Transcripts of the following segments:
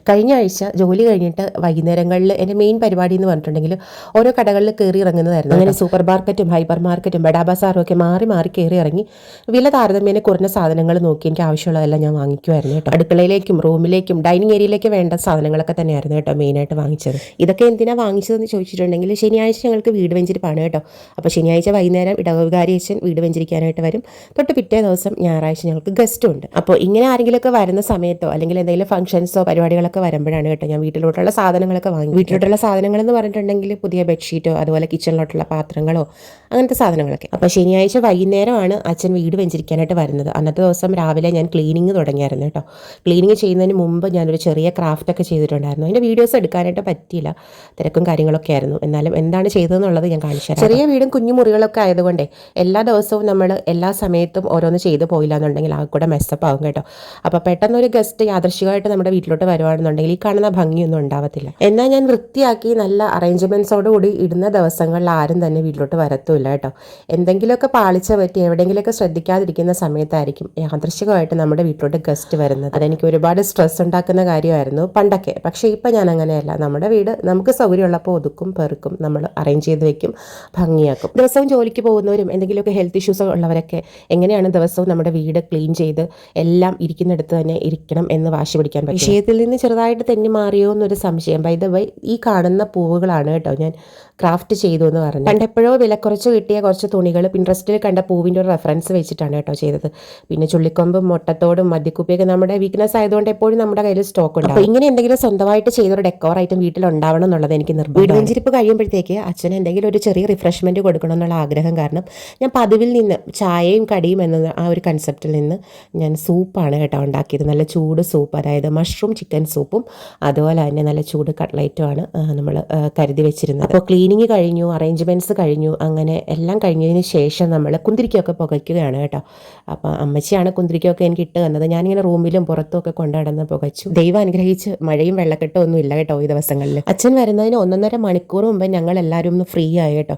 കഴിഞ്ഞ ആഴ്ച ജോലി കഴിഞ്ഞിട്ട് വൈകുന്നേരങ്ങളിൽ എൻ്റെ മെയിൻ പരിപാടി എന്ന് പറഞ്ഞിട്ടുണ്ടെങ്കിൽ ഓരോ കടകളിൽ കയറി ഇറങ്ങുന്നതായിരുന്നു. അങ്ങനെ സൂപ്പർ മാർക്കറ്റും ഹൈപ്പർ മാർക്കറ്റും ബഡാ ബസാറും ഒക്കെ മാറി മാറി കയറി ഇറങ്ങി വില താരതമ്യേന കുറഞ്ഞ സാധനങ്ങൾ നോക്കി എനിക്ക് ആവശ്യമുള്ളതെല്ലാം ഞാൻ വാങ്ങിക്കുമായിരുന്നു കേട്ടോ. അടുക്കളയിലേക്കും റൂമിലേക്കും ഡൈനിങ് ഏരിയയിലേക്ക് വേണ്ട സാധനങ്ങളൊക്കെ തന്നെയായിരുന്നു കേട്ടോ മെയിനായിട്ട് വാങ്ങിച്ചത്. ഇതൊക്കെ എന്തിനാണ് വാങ്ങിച്ചതെന്ന് ചോദിച്ചിട്ടുണ്ടെങ്കിൽ ശനിയാഴ്ച ഞങ്ങൾക്ക് വീട് വെഞ്ചിരിപ്പാണ് കേട്ടോ. അപ്പോൾ ശനിയാഴ്ച വൈകുന്നേരം ഇടവകാരി അച്ഛൻ വീട് വെഞ്ചിരിക്കാനായിട്ട് വരും. തൊട്ട് പിറ്റേ ദിവസം ഞായറാഴ്ച ഞങ്ങൾക്ക് ഗസ്റ്റും ഉണ്ട്. അപ്പോൾ ഇങ്ങനെ ആരെങ്കിലുമൊക്കെ വരുന്ന സമയത്തോ അല്ലെങ്കിൽ എന്തെങ്കിലും ഫംഗ്ഷൻസോ പരിപാടികളൊക്കെ വരുമ്പോഴാണ് കേട്ടോ ഞാൻ വീട്ടിലോട്ടുള്ള സാധനങ്ങളൊക്കെ വാങ്ങി. വീട്ടിലോട്ടുള്ള സാധനങ്ങൾ എന്ന് പറഞ്ഞിട്ടുണ്ടെങ്കിൽ പുതിയ ബെഡ്ഷീറ്റോ അതുപോലെ കിച്ചണിലോട്ടുള്ള പാത്രങ്ങളോ അങ്ങനത്തെ സാധനങ്ങളൊക്കെ. അപ്പോൾ ശനിയാഴ്ച വൈകുന്നേരമാണ് അച്ഛൻ വീട് വെഞ്ചിരിക്കാനായിട്ട് വരുന്നത്. അന്നത്തെ ദിവസം രാവിലെ ഞാൻ ക്ലീനിങ് തുടങ്ങിയായിരുന്നു കേട്ടോ. ക്ലീനിങ് ചെയ്യുന്നതിന് മുമ്പ് ഞാനൊരു ചെറിയ ക്രാഫ്റ്റൊക്കെ ചെയ്തിട്ടുണ്ടായിരുന്നു. അതിൻ്റെ വീഡിയോസ് എടുക്കാനായിട്ട് പറ്റിയില്ല, തിരക്കും കാര്യങ്ങളൊക്കെ ആയിരുന്നു. എന്നാലും എന്താണ് ചെയ്തതെന്നുള്ളത് ഞാൻ കാണിച്ചു തരാം. ചെറിയ വീടും കുഞ്ഞു മുറികളൊക്കെ ആയതുകൊണ്ടേ എല്ലാ ദിവസവും നമ്മൾ എല്ലാ സമയത്തും ഓരോന്ന് ചെയ്ത് പോയില്ല എന്നുണ്ടെങ്കിൽ ആ കൂടെ മെസ്സപ്പ് ആകും കേട്ടോ. അപ്പോൾ പെട്ടെന്നൊരു ഗസ്റ്റ് യാദൃശ്ചികമായിട്ട് നമ്മുടെ വീട്ടിലോട്ട് വരുവാണെന്നുണ്ടെങ്കിൽ ഈ കാണുന്ന ഭംഗിയൊന്നും ഉണ്ടാവത്തില്ല. എന്നാൽ ഞാൻ വൃത്തിയാക്കി നല്ല അറേഞ്ച്മെൻറ്റ്സോടുകൂടി ഇടുന്ന ദിവസങ്ങളിൽ ആരും തന്നെ വീട്ടിലോട്ട് വരത്തുമില്ല കേട്ടോ. എന്തെങ്കിലുമൊക്കെ പാളിച്ച പറ്റി എവിടെയെങ്കിലുമൊക്കെ ശ്രദ്ധിക്കാതിരിക്കുന്ന സമയത്തായിരിക്കും യാദൃശ്ചികമായിട്ട് നമ്മുടെ വീട്ടിലോട്ട് ഗസ്റ്റ് വരുന്നത്. അതെനിക്ക് ഒരുപാട് സ്ട്രെസ് ഉണ്ടാക്കുന്ന കാര്യമായിരുന്നു പണ്ടൊക്കെ. പക്ഷേ ഇപ്പം ഞാൻ അങ്ങനെയല്ല. നമ്മുടെ വീട് നമുക്ക് സൗകര്യമുള്ളപ്പോൾ ഒതുക്കും പെറുക്കും, നമ്മൾ അറേഞ്ച് ചെയ്ത് വെക്കും, ഭംഗിയാക്കും. ദിവസവും ജോലിക്ക് പോകുന്നവരും എന്തെങ്കിലുമൊക്കെ ഹെൽത്ത് ഇഷ്യൂസ് ഉള്ളവരൊക്കെ എങ്ങനെയാണ് ദിവസവും നമ്മുടെ വീട് ക്ലീൻ ചെയ്ത് എല്ലാം ഇരിക്കുന്നിടത്ത് തന്നെ ഇരിക്കണം എന്ന് വാശി പിടിക്കാൻ പറ്റും. വിഷയത്തിൽ നിന്ന് ചെറുതായിട്ട് തെന്നി മാറിയോ എന്നൊരു സംശയം. ബൈ ദ വൈ ഈ കാണുന്ന പൂവുകളാണ് കേട്ടോ ഞാൻ ക്രാഫ്റ്റ് ചെയ്തു എന്ന് പറഞ്ഞു. കണ്ടെപ്പോഴോ വില കുറച്ച് കിട്ടിയ കുറച്ച് തുണികൾ പിൻട്രസ്റ്റിൽ കണ്ട പൂവിൻ്റെ ഒരു റെഫറൻസ് വെച്ചിട്ടാണ് കേട്ടോ ചെയ്തത്. പിന്നെ ചുള്ളിക്കൊമ്പും മുട്ടത്തോടും മദ്യക്കുപ്പിയൊക്കെ നമ്മുടെ വീക്ക്നെസ് ആയതുകൊണ്ട് എപ്പോഴും നമ്മുടെ കയ്യിൽ സ്റ്റോക്ക് ഉണ്ട്. അപ്പോൾ ഇങ്ങനെ എന്തെങ്കിലും സ്വന്തമായിട്ട് ചെയ്തൊരു ഡെക്കോർ ഐറ്റം വീട്ടിൽ ഉണ്ടാവണം എന്നുള്ളത് എനിക്ക് നിർബന്ധം. വീട് വെഞ്ചിരിപ്പ് കഴിയുമ്പോഴത്തേക്ക് അച്ഛന് എന്തെങ്കിലും ഒരു ചെറിയ റിഫ്രഷ്മെൻറ്റ് കൊടുക്കണം എന്നുള്ള ആഗ്രഹം കാരണം ഞാൻ പതിവിൽ നിന്ന് ചായയും കടിയും എന്ന ആ ഒരു കൺസെപ്റ്റിൽ നിന്ന് ഞാൻ സൂപ്പാണ് കേട്ടോ ഉണ്ടാക്കിയത്. നല്ല ചൂട് സൂപ്പ്, അതായത് മഷ്റൂം ചിക്കൻ സൂപ്പും അതുപോലെ തന്നെ നല്ല ചൂട് കട്ട്ലൈറ്റുമാണ് നമ്മൾ കരുതി വെച്ചിരുന്നത്. അപ്പോൾ ക്ലീനിങ് കഴിഞ്ഞു, അറേഞ്ച്മെൻറ്റ്സ് കഴിഞ്ഞു, അങ്ങനെ എല്ലാം കഴിഞ്ഞതിന് ശേഷം നമ്മൾ കുന്തിരിക്കയൊക്കെ പുകയ്ക്കുകയാണ് കേട്ടോ. അപ്പോൾ അമ്മച്ചിയാണ് കുന്തിരിക്കയൊക്കെ എനിക്ക് ഇട്ട് തന്നത്. ഞാനിങ്ങനെ റൂമിലും പുറത്തും ഒക്കെ കൊണ്ടുനടന്ന് പുകച്ചു. ദൈവം അനുഗ്രഹിച്ച് മഴയും വെള്ളക്കെട്ടും ഒന്നും ഇല്ല കേട്ടോ ഈ ദിവസങ്ങളിൽ. അച്ഛൻ വരുന്നതിന് 1.5 മണിക്കൂർ മുമ്പ് ഞങ്ങൾ എല്ലാവരും ഒന്ന് ഫ്രീ ആയി കേട്ടോ.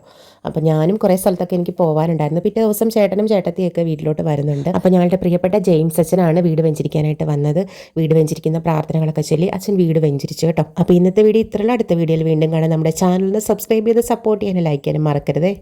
അപ്പോൾ ഞാനും കുറേ സ്ഥലത്തൊക്കെ എനിക്ക് പോകാനുണ്ടായിരുന്നു. പിറ്റേ ദിവസം ചേട്ടനും ചേട്ടത്തിയൊക്കെ വീട്ടിലോട്ട് വരുന്നുണ്ട്. അപ്പോൾ ഞങ്ങളുടെ പ്രിയപ്പെട്ട ജെയിംസ് അച്ഛനാണ് വീട് വെഞ്ചിരിക്കാനായിട്ട് വന്നത്. വീട് വെഞ്ചിരിക്കുന്ന പ്രാർത്ഥനകളൊക്കെ ചൊല്ലി അച്ഛൻ വീട് വെഞ്ചിരിച്ചു കേട്ടോ. അപ്പോൾ ഇന്നത്തെ വീഡിയോ ഇത്രയുള്ള. അടുത്ത വീഡിയോയിൽ വീണ്ടും കാണാം. നമ്മുടെ ചാനലിന് സബ്സ്ക്രൈബ് ചെയ്ത് സപ്പോർട്ട് ചെയ്യാനും ലൈക്ക് ചെയ്യാനും മറക്കരുതേ.